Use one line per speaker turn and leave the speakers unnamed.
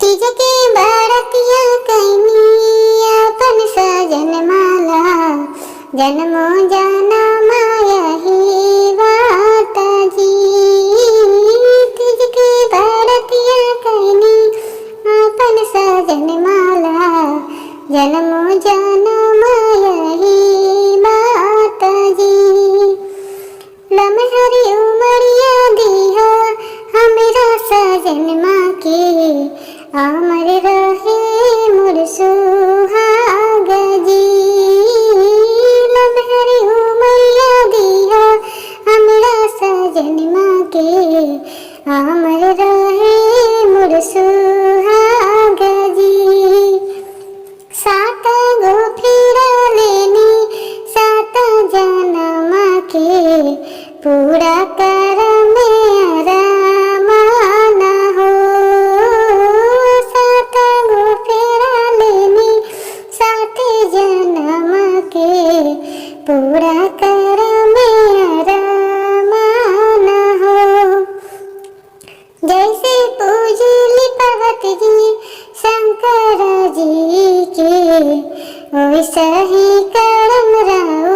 तीज के बरतिया कैनी अपन सजन माला, जन्मो जनम यही बात जी। तीज के बरतिया कैनी अपन सजन माला, जन्मो जनम यही बात जी। लमहरी उमरिया दिया हमरा सजन माँ के, अमर रहे मोर सुहाग जी। लमहरी उमरिया दिया हमरा सजन माँ के, अमर रहे मोर सुहाग जी। सात गो फेरा लेनी सात जन्म के, पूरा कर मेरा माना हो। सात गो फेरा लेनी सात जन्म के, पूरा कर मेरा माना हो। जैसे पूजली भगत जी शंकर जी के, वैसा ही करम राव